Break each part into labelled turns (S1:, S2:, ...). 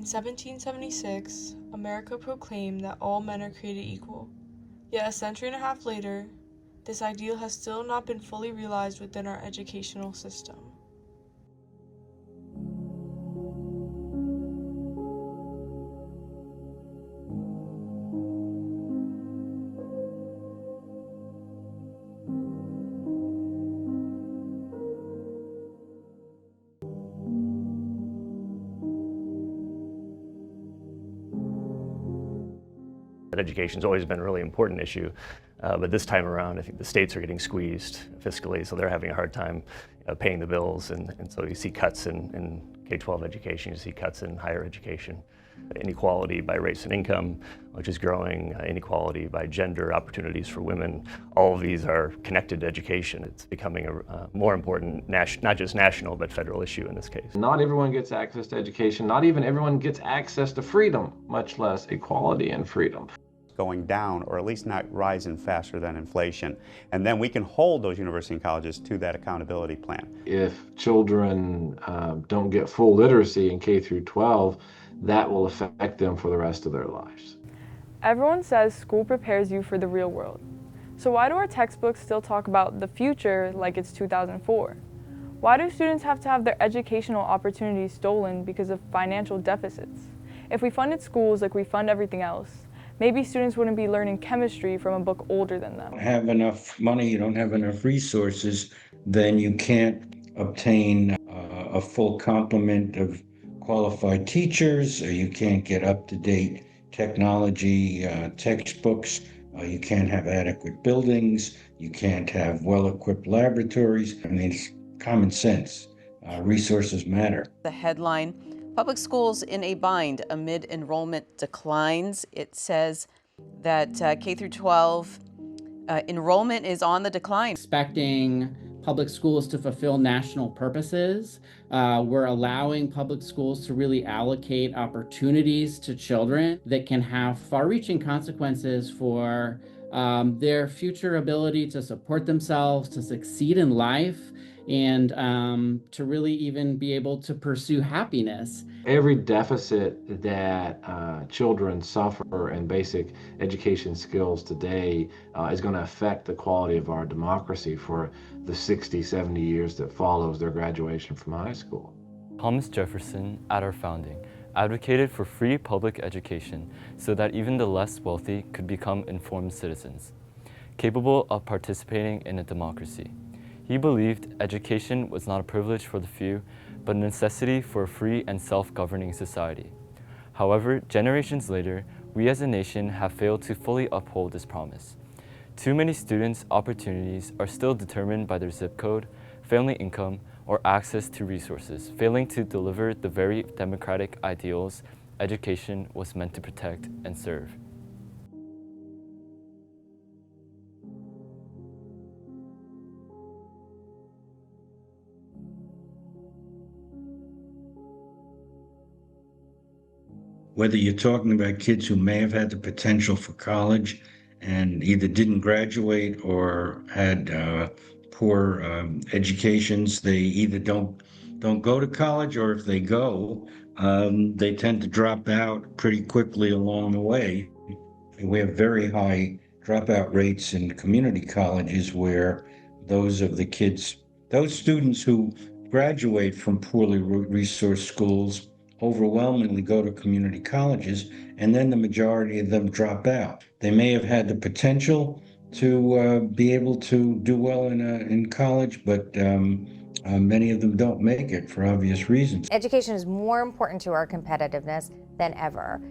S1: 1776, America proclaimed that all men are created equal. Yet a century and a half later, this ideal has still not been fully realized within our educational system.
S2: Education's always been a really important issue, but this time around I think the states are getting squeezed fiscally, so they're having a hard time paying the bills, and so you see cuts in K-12 education, you see cuts in higher education. Inequality by race and income, which is growing, inequality by gender, opportunities for women, all of these are connected to education. It's becoming a more important, not just national, but federal issue in this case.
S3: Not everyone gets access to education, not even everyone gets access to freedom, much less equality and freedom.
S4: Going down, or at least not rising faster than inflation. And then we can hold those universities and colleges to that accountability plan.
S3: If children don't get full literacy in K through 12, that will affect them for the rest of their lives.
S1: Everyone says school prepares you for the real world. So why do our textbooks still talk about the future like it's 2004? Why do students have to have their educational opportunities stolen because of financial deficits? If we funded schools like we fund everything else, maybe students wouldn't be learning chemistry from a book older than them.
S5: Have enough money, you don't have enough resources, then you can't obtain a full complement of qualified teachers, or you can't get up-to-date technology textbooks, you can't have adequate buildings, you can't have well-equipped laboratories. I mean, it's common sense. Resources matter.
S6: The headline, Public Schools in a Bind Amid Enrollment Declines. It says that K through 12 enrollment is on the decline.
S7: Expecting public schools to fulfill national purposes. We're allowing public schools to really allocate opportunities to children that can have far-reaching consequences for their future ability to support themselves, to succeed in life, and to really even be able to pursue happiness.
S3: Every deficit that children suffer in basic education skills today is going to affect the quality of our democracy for the 60, 70 years that follows their graduation from high school.
S8: Thomas Jefferson, at our founding, advocated for free public education so that even the less wealthy could become informed citizens, capable of participating in a democracy. He believed education was not a privilege for the few, but a necessity for a free and self-governing society. However, generations later, we as a nation have failed to fully uphold this promise. Too many students' opportunities are still determined by their zip code, family income, or access to resources, failing to deliver the very democratic ideals education was meant to protect and serve.
S5: Whether you're talking about kids who may have had the potential for college and either didn't graduate or had poor educations, they either don't go to college, or if they go, they tend to drop out pretty quickly along the way. We have very high dropout rates in community colleges, where those students who graduate from poorly resourced schools overwhelmingly go to community colleges, and then the majority of them drop out. They may have had the potential to be able to do well in college, but many of them don't make it for obvious reasons.
S9: Education is more important to our competitiveness than ever.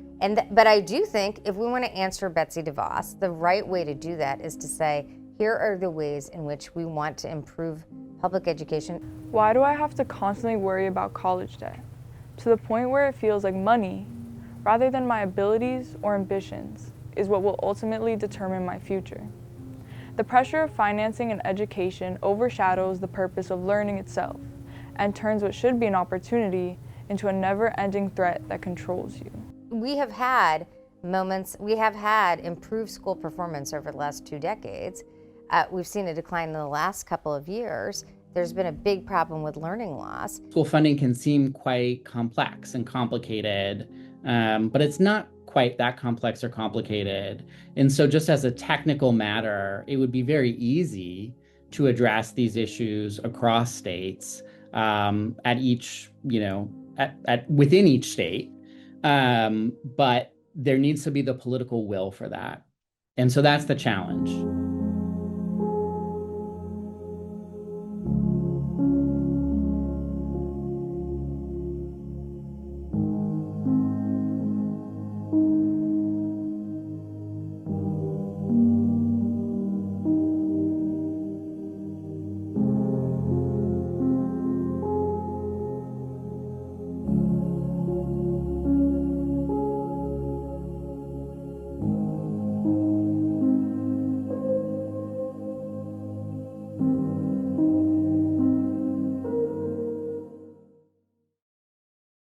S9: But I do think if we want to answer Betsy DeVos, the right way to do that is to say, here are the ways in which we want to improve public education.
S1: Why do I have to constantly worry about college debt? To the point where it feels like money, rather than my abilities or ambitions, is what will ultimately determine my future. The pressure of financing an education overshadows the purpose of learning itself and turns what should be an opportunity into a never-ending threat that controls you.
S9: We have had improved school performance over the last 2 decades. We've seen a decline in the last couple of years. there's been a big problem with learning loss.
S7: School funding can seem quite complex and complicated, but it's not quite that complex or complicated. And so just as a technical matter, it would be very easy to address these issues across states at each, within each state. But there needs to be the political will for that. And so that's the challenge.